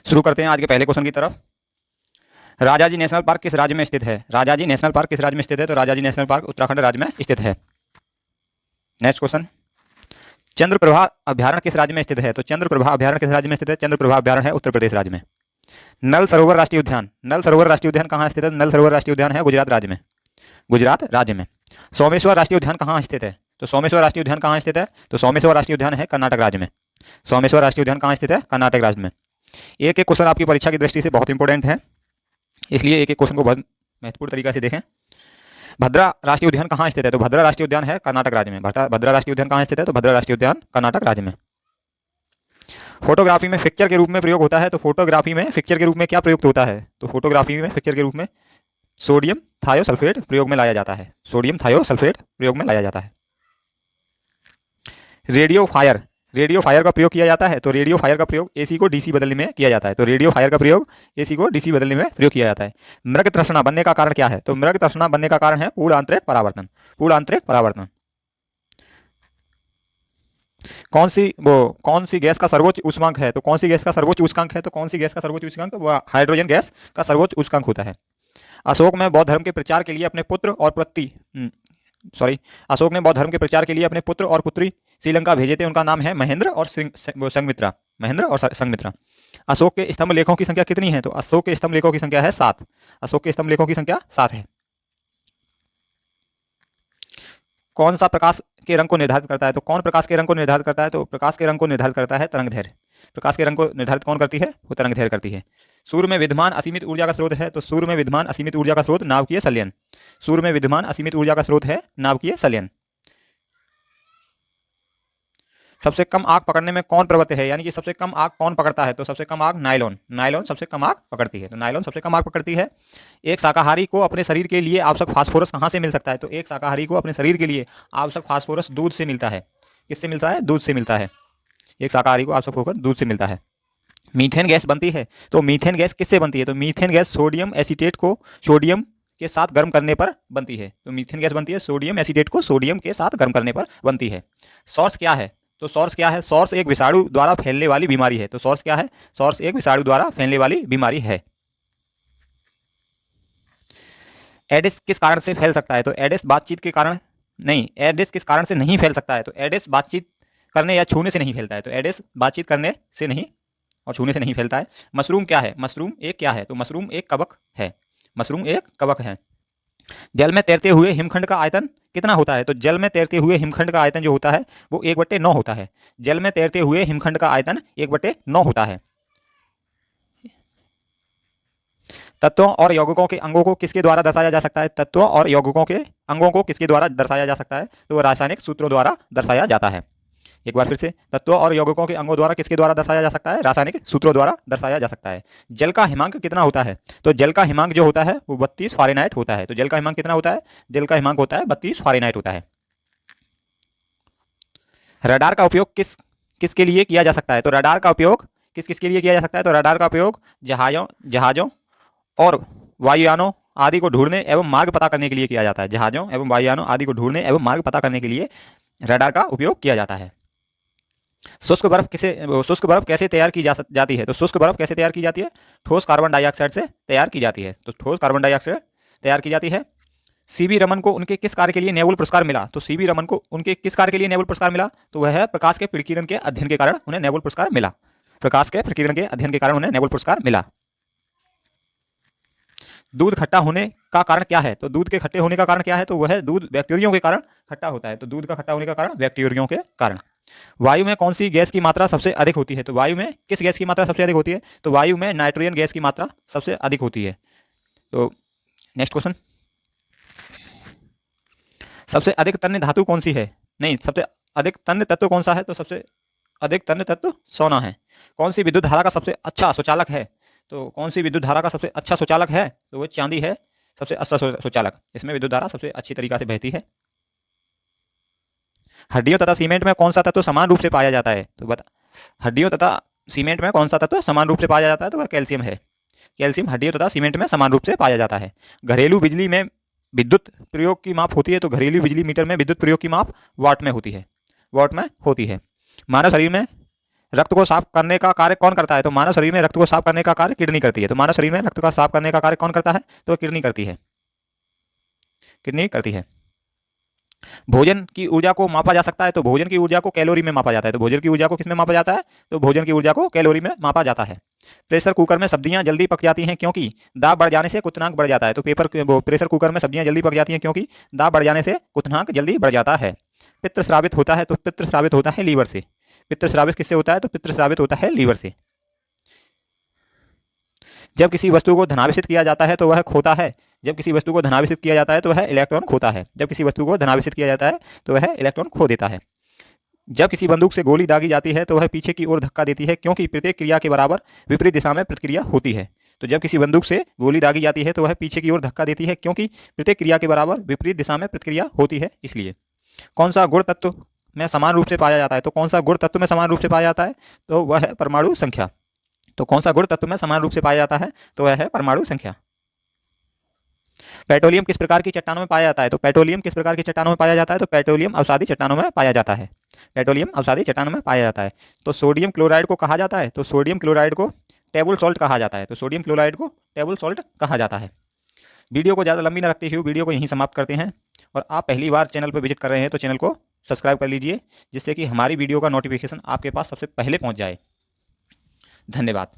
शुरू करते हैं आज के पहले क्वेश्चन की तरफ। राजाजी नेशनल पार्क किस राज्य में स्थित है? राजाजी नेशनल पार्क किस राज्य में स्थित है? तो राजाजी नेशनल पार्क उत्तराखंड राज्य में स्थित है। नेक्स्ट क्वेश्चन, चंद्रप्रभा अभ्यारण्य किस राज्य में स्थित है? तो चंद्रप्रभा अभ्यारण्य किस राज्य में स्थित है? चंद्रप्रभा अभ्यारण्य है उत्तर प्रदेश राज्य में। नल सरोवर राष्ट्रीय उद्यान, नल सरोवर राष्ट्रीय उद्यान कहाँ स्थित है? नल सरोवर राष्ट्रीय उद्यान है गुजरात राज्य में, गुजरात राज्य में। सोमेश्वर राष्ट्रीय उद्यान कहाँ स्थित है? तो सोमेश्वर राष्ट्रीय उद्यान कहाँ स्थित है? तो सोमेश्वर राष्ट्रीय उद्यान है कर्नाटक राज्य में। सोमेश्वर राष्ट्रीय उद्यान कहाँ स्थित है? कर्नाटक राज्य में। एक एक क्वेश्चन आपकी परीक्षा की दृष्टि से बहुत इंपॉर्टेंट है, इसलिए एक एक क्वेश्चन को बहुत महत्वपूर्ण तरीके से देखें। भद्रा राष्ट्रीय उद्यान कहाँ स्थित है? तो भद्रा राष्ट्रीय उद्यान है कर्नाटक राज्य में। भद्रा राष्ट्रीय उद्यान कहाँ स्थित है? तो भद्रा राष्ट्रीय उद्यान कर्नाटक राज्य में। फोटोग्राफी में पिक्चर के रूप में प्रयोग होता है, तो फोटोग्राफी में पिक्चर के रूप में क्या प्रयुक्त होता है? तो फोटोग्राफी में पिक्चर के रूप में सोडियम थायोसल्फेट प्रयोग में लाया जाता है। सोडियम थायोसल्फेट प्रयोग में लाया जाता है। रेडियो फायर, रेडियो फायर का प्रयोग किया जाता है, तो रेडियो फायर का प्रयोग एसी को डीसी बदलने में किया जाता है। तो रेडियो फायर का प्रयोग एसी को डीसी बदलने में प्रयोग किया जाता है। मृग तृष्णा बनने का कारण क्या है? तो मृग तृष्णा बनने का कारण है पूर्ण आंतरिक परावर्तन। पूर्ण आंतरिक परावर्तन। कौन सी गैस का सर्वोच्च उष्मांक है? तो कौन सी गैस का सर्वोच्च उष्मांक है? तो कौन सी गैस का सर्वोच्च उष्मांक? वह हाइड्रोजन गैस का सर्वोच्च उष्मांक होता है। अशोक में बौद्ध धर्म के प्रचार के लिए अपने पुत्र और अशोक ने बौद्ध धर्म के प्रचार के लिए अपने पुत्र और पुत्री श्रीलंका भेजे थे। उनका नाम है महेंद्र और संघमित्रा। महेंद्र और संघमित्रा। अशोक के स्तंभ लेखों की संख्या कितनी है? तो अशोक के स्तंभ लेखों की संख्या है 7। अशोक के स्तंभ लेखों की संख्या 7 है। कौन सा प्रकाश के रंग को निर्धारित करता है? तो कौन प्रकाश के रंग को निर्धारित करता है? तो प्रकाश के रंग को निर्धारित करता है तरंगदैर्घ्य। प्रकाश के रंग को निर्धारित कौन करती है? वो तरंगदैर्घ्य करती है। सूर्य में विद्यमान असीमित ऊर्जा का स्रोत है, तो सूर्य में विद्यमान असीमित ऊर्जा का स्रोत नाभिकीय संलयन। सूर्य में विद्यमान असीमित ऊर्जा का स्रोत है नाभिकीय संलयन। सबसे कम आग पकड़ने में कौन प्रवृत्त है, यानी कि सबसे कम आग कौन पकड़ता है? तो सबसे कम आग नायलॉन। नायलॉन सबसे कम आग पकड़ती है, तो नायलॉन सबसे कम आग पकड़ती है। एक शाकाहारी को अपने शरीर के लिए आवश्यक फास्फोरस कहाँ से मिल सकता है? तो एक शाकाहारी को अपने शरीर के लिए आवश्यक फास्फोरस दूध से मिलता है। किससे मिलता है? दूध से मिलता है। एक शाकाहारी को आवश्यक होकर दूध से मिलता है। मीथेन गैस बनती है, तो मीथेन गैस किससे बनती है? तो मीथेन गैस सोडियम एसीटेट को सोडियम के साथ गर्म करने पर बनती है। तो मीथेन गैस बनती है सोडियम एसीटेट को सोडियम के साथ गर्म करने पर बनती है। सॉर्स क्या है? तो सॉर्स क्या है? सॉर्स एक विषाणु द्वारा फैलने वाली बीमारी है। तो सॉर्स क्या है? सॉर्स एक विषाणु द्वारा फैलने वाली बीमारी है। एडिस किस कारण से फैल सकता है? तो एडिस बातचीत के कारण नहीं, एडिस किस कारण से नहीं फैल सकता है? तो एडिस बातचीत करने या छूने से नहीं फैलता है। तो एडिस बातचीत करने से नहीं और छूने से नहीं फैलता है। मशरूम क्या है? मशरूम एक क्या है? तो मशरूम एक कवक है। मशरूम एक कवक है। जल में तैरते हुए हिमखंड का आयतन कितना होता है? तो जल में तैरते हुए हिमखंड का आयतन जो होता है वो 1/9 होता है। जल में तैरते हुए हिमखंड का आयतन 1/9 होता है। तत्वों और यौगिकों के अंगों को किसके द्वारा दर्शाया जा सकता है? तत्वों और यौगिकों के अंगों को किसके द्वारा दर्शाया जा सकता है? तो रासायनिक सूत्रों द्वारा दर्शाया जाता है। एक बार फिर से, तत्वों और यौगिकों के अंगों द्वारा किसके द्वारा दर्शाया जा सकता है? रासायनिक सूत्रों द्वारा दर्शाया जा सकता है। जल का हिमांक कितना होता है? तो जल का हिमांक जो होता है वो 32 फ़ारेनहाइट होता है। तो जल का हिमांक कितना होता है? जल का हिमांक होता है 32 फ़ारेनहाइट होता है। रडार का उपयोग किसके लिए किया जा सकता है? तो रडार का उपयोग किसके लिए किया जा सकता है? तो रडार का उपयोग जहाजों और वायुयानों आदि को ढूंढने एवं मार्ग पता करने के लिए किया जाता है। जहाजों एवं वायुयानों आदि को ढूंढने एवं मार्ग पता करने के लिए रडार का उपयोग किया जाता है। शुष्क बर्फ कैसे तैयार की जाती है? तो शुष्क बर्फ कैसे तैयार की जाती है? ठोस कार्बन डाइऑक्साइड से तैयार की जाती है। तो ठोस कार्बन डाइऑक्साइड तैयार की जाती है। सीवी रमन को उनके किस कार्य के लिए नोबेल पुरस्कार मिला? तो सीवी रमन को उनके किस कार्य के लिए नोबेल पुरस्कार मिला? तो वह है प्रकाश के प्रकीर्णन के अध्ययन के कारण उन्हें नोबेल पुरस्कार मिला। प्रकाश के प्रकीर्णन के अध्ययन के कारण उन्हें नोबेल पुरस्कार मिला। दूध खट्टा होने का कारण क्या है? तो दूध के खट्टे होने का कारण क्या है? तो वह दूध बैक्टीरियो के कारण खट्टा होता है। तो दूध का खट्टा होने का कारण बैक्टीरियो के कारण। वायु में कौन सी गैस की मात्रा सबसे अधिक होती है? तो वायु में किस गैस की मात्रा सबसे अधिक होती है? तो वायु में नाइट्रोजन गैस की मात्रा सबसे अधिक होती है। तो नेक्स्ट क्वेश्चन, सबसे अधिक तन्य धातु कौन सी है? नहीं, सबसे अधिक तन्य तत्व कौन सा है? तो सबसे अधिक तन्य तत्व सोना है। कौन सी विद्युत धारा का सबसे अच्छा सुचालक है? तो कौन सी विद्युत धारा का सबसे अच्छा सुचालक है? तो वो चांदी है सबसे अच्छा सुचालक। इसमें विद्युत धारा सबसे अच्छी तरीका से बहती है। हड्डियों तथा सीमेंट में कौन सा तत्व समान रूप से पाया जाता है? तो बता, हड्डियों तथा सीमेंट में कौन सा तत्व समान रूप से पाया जाता है? तो वह कैल्शियम है। कैल्शियम हड्डियों तथा सीमेंट में समान रूप से पाया जाता है। घरेलू बिजली में विद्युत प्रयोग की माप होती है, तो घरेलू बिजली मीटर में विद्युत प्रयोग की माप वाट में होती है। वाट में होती है। मानव शरीर में रक्त को साफ करने का कार्य कौन करता है? तो मानव शरीर में रक्त को साफ करने का कार्य किडनी करती है। तो मानव शरीर में रक्त का साफ करने का कार्य कौन करता है? तो किडनी करती है, किडनी करती है। भोजन की ऊर्जा को मापा जा सकता है, तो भोजन की ऊर्जा को कैलोरी में मापा जाता है। तो भोजन की ऊर्जा को किसमें मापा जाता है? तो भोजन की ऊर्जा को कैलोरी में मापा जाता है। प्रेशर कुकर में सब्जियां जल्दी पक जाती हैं क्योंकि दाब बढ़ जाने से क्वथनांक बढ़ जाता है। तो प्रेशर कुकर में सब्जियां जल्दी पक जाती हैं क्योंकि दाब बढ़ जाने से क्वथनांक जल्दी बढ़ जाता है। पित्त स्रावित होता है, तो पित्त स्रावित होता है लीवर से। पित्त स्रावित किससे होता है? तो पित्त स्रावित होता है लीवर से। जब किसी वस्तु को धनावेशित किया जाता है तो वह खोता है। जब किसी वस्तु को धनावेशित किया जाता है तो वह इलेक्ट्रॉन खोता है। जब किसी वस्तु को धनावेशित किया जाता है तो वह इलेक्ट्रॉन खो देता है। जब किसी बंदूक से गोली दागी जाती है तो वह पीछे की ओर धक्का देती है क्योंकि प्रत्येक क्रिया के बराबर विपरीत दिशा में प्रतिक्रिया होती है। तो जब किसी बंदूक से गोली दागी जाती है तो वह पीछे की ओर धक्का देती है क्योंकि प्रत्येक क्रिया के बराबर विपरीत दिशा में प्रतिक्रिया होती है, इसलिए। कौन सा गुण तत्व में समान रूप से पाया जाता है? तो कौन सा गुण तत्व में समान रूप से पाया जाता है? तो वह है परमाणु संख्या। तो कौन सा गुण तत्व में समान रूप से पाया जाता है? तो वह है परमाणु संख्या। पेट्रोलियम किस प्रकार की चट्टानों में पाया जाता है? तो पेट्रोलियम किस प्रकार की चट्टानों में पाया जाता है? तो पेट्रोलियम अवसादी चट्टानों में पाया जाता है। पेट्रोलियम अवसादी चट्टानों में पाया जाता है। तो सोडियम क्लोराइड को कहा जाता है? तो सोडियम क्लोराइड को टेबल सॉल्ट कहा जाता है। तो सोडियम क्लोराइड को टेबल सॉल्ट कहा जाता है। वीडियो को ज़्यादा लंबी न रखते हुए वीडियो को यहीं समाप्त करते हैं। और आप पहली बार चैनल पर विजिट कर रहे हैं तो चैनल को सब्सक्राइब कर लीजिए, जिससे कि हमारी वीडियो का नोटिफिकेशन आपके पास सबसे पहले पहुंच जाए। धन्यवाद।